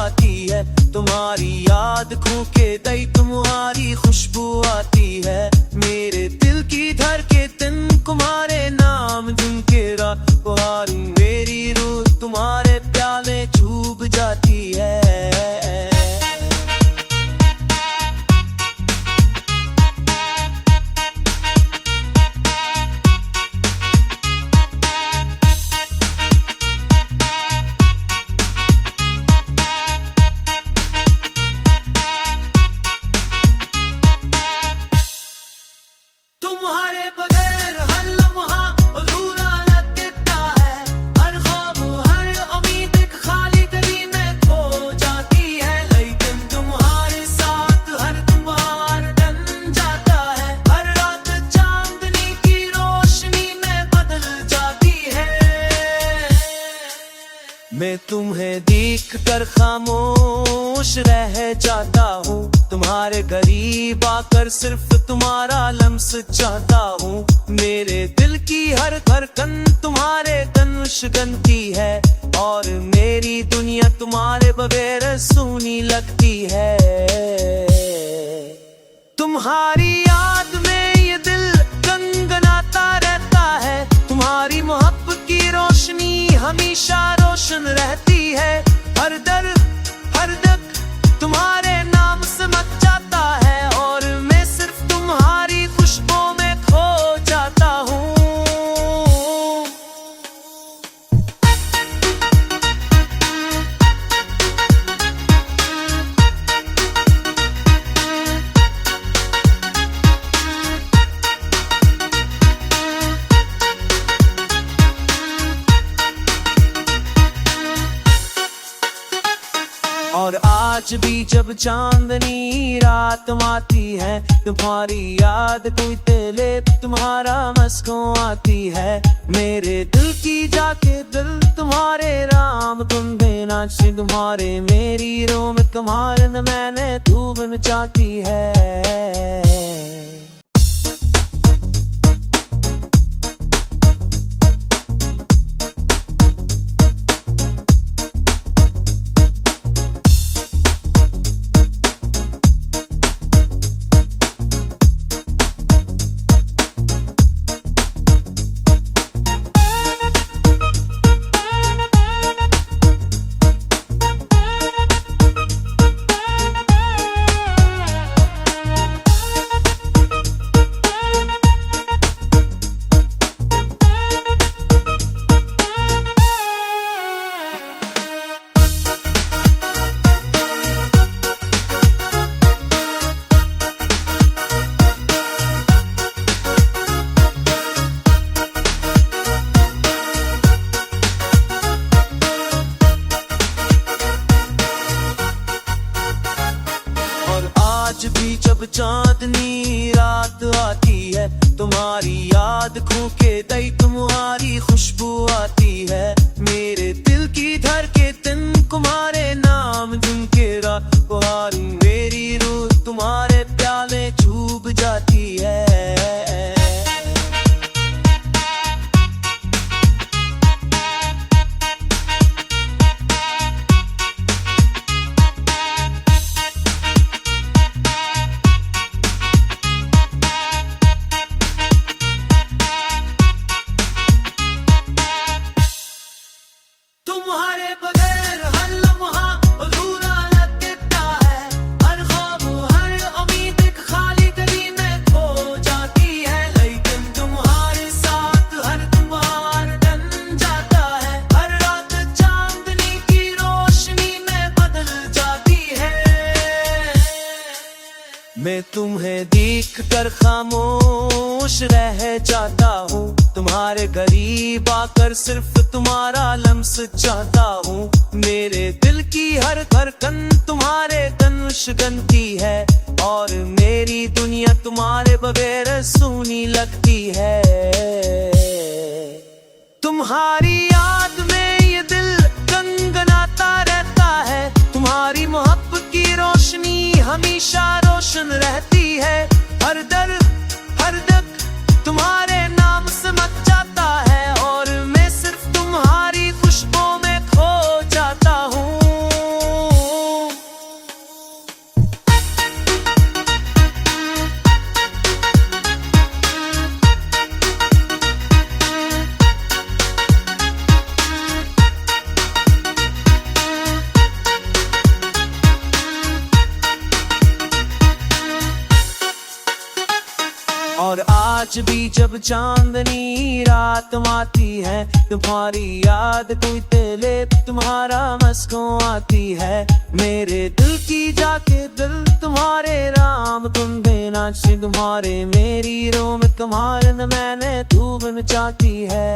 आती है, तुम्हारी याद खो के दई तुम्हारी खुशबू आती है। मेरे दिल की धड़कन तुम्हारे नाम झुमके रात पुहारूं, मेरी रूह तुम्हारे प्याले डूब जाती है। तुम्हारे बगैर हर लम्हा अधूरा लगता है, हर ख्वाब हर उम्मीद खाली गली में खो जाती है। लेकिन तुम्हारे साथ हर तुम्हार बन जाता है, हर रात चांदनी की रोशनी में बदल जाती है। मैं तुम्हें देख कर खामोश रह जाता हूँ, तुम्हारे करीब आकर सिर्फ तुम्हारा लम्स चाहता हूँ। मेरे दिल की हर धड़कन तुम्हारे तनुष गनती है, और मेरी दुनिया तुम्हारे बगैर सूनी लगती है। तुम्हारी याद में ये दिल गनगनाता रहता है, तुम्हारी मोहब्बत की रोशनी हमेशा रोशन रहती है। हर दर हर दक तुम्हारे नाम से मच जाता है, और मैं सिर्फ तुम्हारी खुशबू में खो जाता हूँ। और आज भी जब चांदनी रात आती है, तुम्हारी याद कोई तेले तुम्हारा मस्कों आती है। मेरे दिल की जाके दिल तुम्हारे राम तुम देना, तुम्हारे मेरी रोम तुम्हारे न मैंने धूम चाहती है। आज भी जब चांदनी रात आती है, तुम्हारी याद खो के दई तुम्हारी खुशबू आती है। मेरे दिल की धड़कन तुम्हारे नाम झुमके रात पुहारूं, मेरी रूह तुम्हारे प्याले डूब जाती है। तुम्हारे बगैर हर लम्हा अधूरा लगता है, हर ख्वाब हर उम्मीद खाली गली में खो जाती है। लेकिन तुम्हारे साथ हर तुम्हार बन जाता है, हर रात चांदनी की रोशनी में बदल जाती है। मैं तुम्हें देख कर खामोश रह जाता हूँ, तुम्हारे करीब आकर सिर्फ तुम्हारा लम्स चाहता हूँ। मेरे दिल की हर धड़कन तुम्हारे तनुष गनती है, और मेरी दुनिया तुम्हारे बगैर सूनी लगती है। तुम्हारी याद में ये दिल गनगनाता रहता है, तुम्हारी मोहब्बत की रोशनी हमेशा रोशन रहती है। हर दर हर दक तुम्हारे नाम से मच जाता है, और मैं सिर्फ तुम्हारी खुशबू में खो जाता हूँ। आज भी जब चांदनी रात आती है, तुम्हारी याद कोई तेले तुम्हारा मस्कों आती है। मेरे दिल की जाके दिल तुम्हारे राम तुम देना, तुम्हारे मेरी रोम तुम्हारे न मैंने तू बन चाहती है।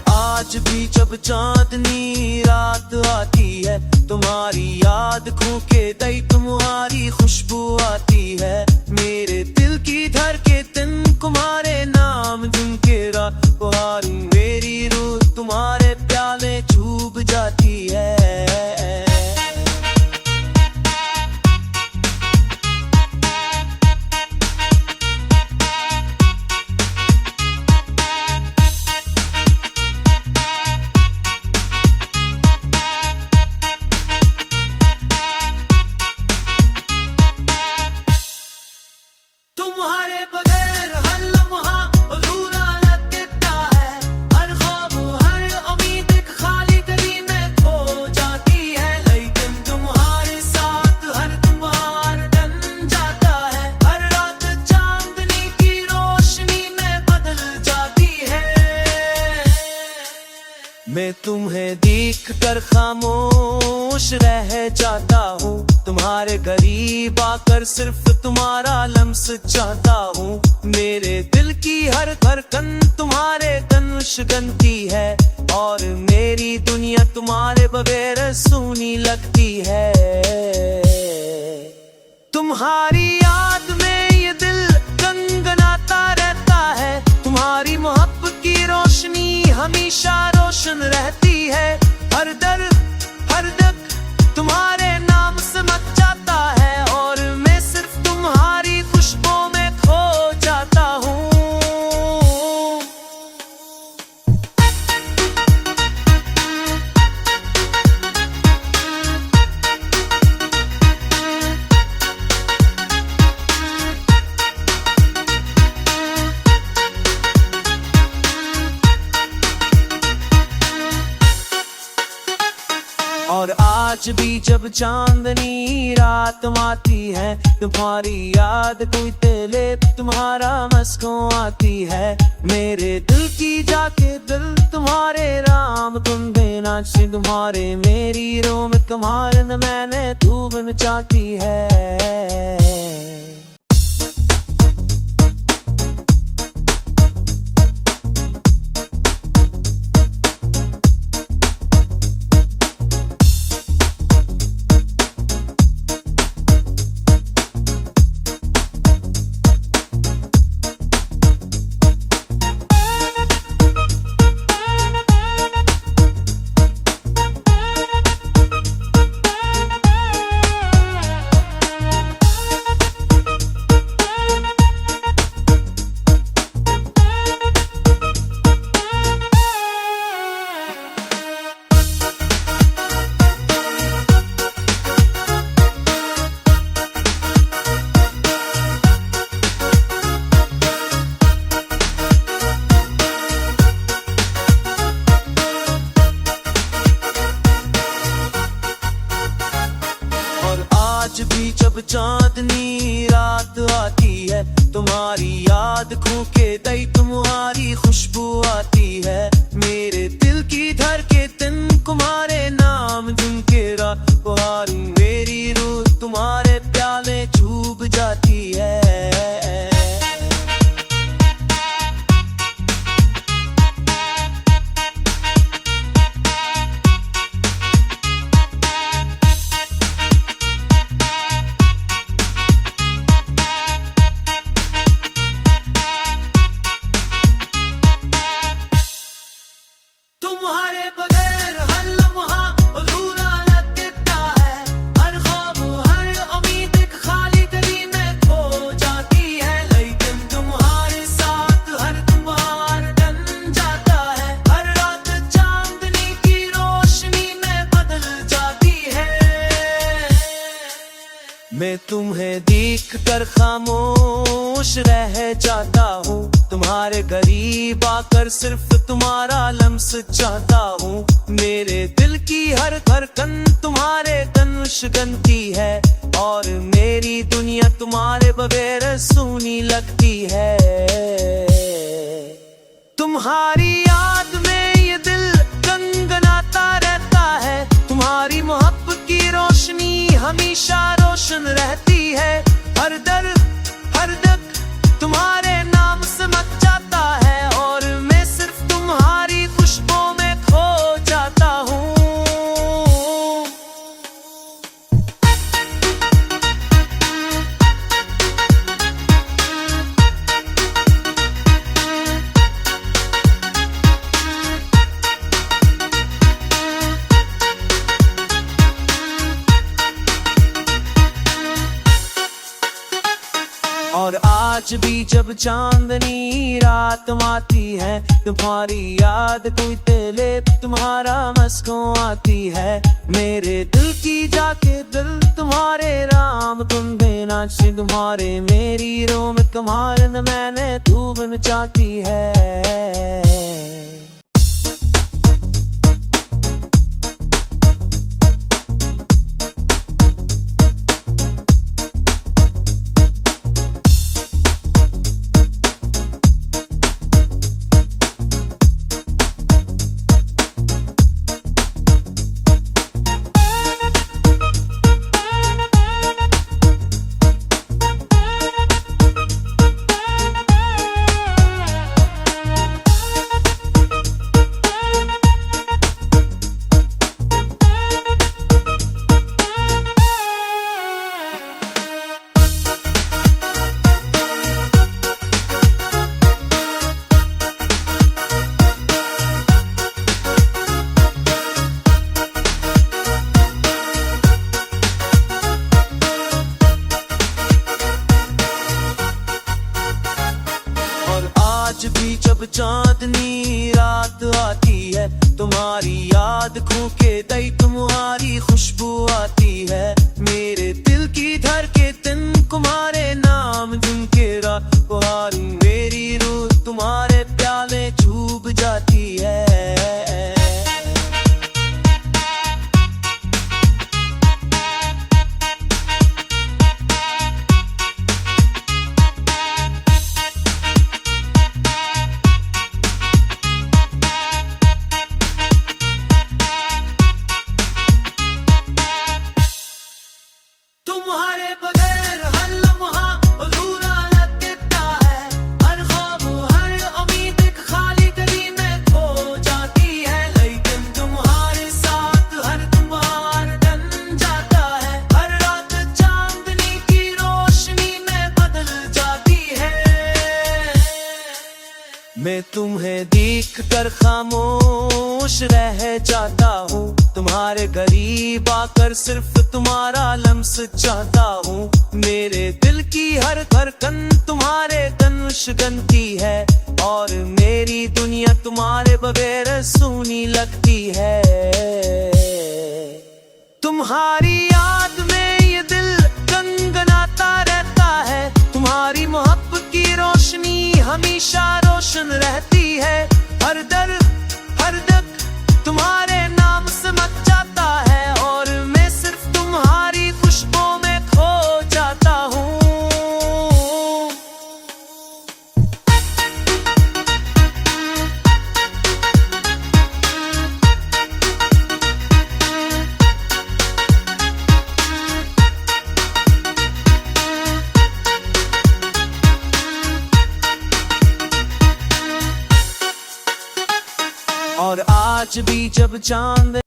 आज भी जब चांदनी रात आती है, तुम्हारी याद खो के दई तुम्हारी खुशबू आती है। मेरे दिल की धड़के दिन तुम्हारे नाम झुमके रात तुम्हारी मेरी रूह तुम्हारे प्याले चूब जाती है। तुम्हारे बगैर हर लम्हा अधूरा लगता है, हर ख्वाब हर उम्मीद एक खाली गली में खो जाती है। लेकिन तुम्हारे साथ हर तुम्हार बन जाता है, हर रात चांदनी की रोशनी में बदल जाती है। मैं तुम्हें देख कर खामोश रह जाता हूँ, तुम्हारे करीब आकर सिर्फ तुम्हारा लम्स चाहता हूँ। मेरे दिल की हर धड़कन तुम्हारे तनुष्गन की है, और मेरी दुनिया तुम्हारे बगैर सूनी लगती है। तुम्हारी याद में ये दिल गनगनाता रहता है, तुम्हारी मोहब्बत की रोशनी हमेशा रोशन रहती है। हर दर हर दक तुम्हारे नाम से मच जाता है, और मैं सिर्फ तुम्हारी खुशबू में खो जाता हूँ। और आज भी जब चांदनी रात आती है, तुम्हारी याद कोई तेले तुम्हारा मस्कों आती है। मेरे दिल की जाके दिल तुम्हारे राम तुम देना, तुम्हारे मेरी रोम तुम्हारे न मैंने तू बन चाहती है। आज भी जब चांदनी रात आती है, तुम्हारी याद खो के दई तुम्हारी खुशबू आती है। मेरे दिल की धड़के दिन तुम्हारे नाम झुमके रात तुम्हारी मेरी रूह तुम्हारे प्याले चूब जाती है। मैं तुम्हें देख कर खामोश रह जाता हूँ, तुम्हारे करीब आकर सिर्फ तुम्हारा लम्स चाहता हूँ। मेरे दिल की हर धड़कन तुम्हारे धनुष गनती है, और मेरी दुनिया तुम्हारे बगैर सूनी लगती है। तुम्हारी याद में ये दिल गनगनाता रहता है, तुम्हारी मोहब्बत की रोशनी हमेशा रोशन रहती है। हर दर हर दक तुम्हारे नाम से मच जाता है, और मैं सिर्फ तुम्हारी खुशबू में खो जाता हूँ। और आज भी जब चांदनी रात आती है, तुम्हारी याद कोई तेले तुम्हारा मस्कों आती है। मेरे दिल की जाके दिल तुम्हारे राम तुम देना, तुम्हारे मेरी रोम तुम्हारे न मैंने धूप चाहती है। आज भी जब चांदनी रात आती है, तुम्हारी याद खो के दई तुम्हारी खुशबू आती है। मेरे दिल की धड़के दिन तुम्हारे नाम झुमके रात तुम्हारी मेरी रूह तुम्हारे प्याले चूब जाती है। तुम्हारे बगैर हर लम्हा अधूरा लगता है, हर ख्वाब हर उम्मीद खाली गली में खो जाती है। लेकिन तुम्हारे साथ हर तुम्हार बन जाता है, हर रात चांदनी की रोशनी में बदल जाती है। मैं तुम्हें देख कर खामोश रह जाता हूँ, तुम्हारे करीब आकर सिर्फ तुम्हारा लम्स चाहता हूँ। मेरे दिल की हर धड़कन तुम्हारे धनुष गनती है, और मेरी दुनिया तुम्हारे बगैर सूनी लगती है। तुम्हारी याद में ये दिल गनगनाता रहता है, तुम्हारी मोहब्बत की रोशनी हमेशा रोशन रहती है। हर दर हर दक तुम्हारे नाम से मच जाता है, और मैं सिर्फ तुम्हारी खुशबू में खो जाता हूँ। और आज भी जब चांद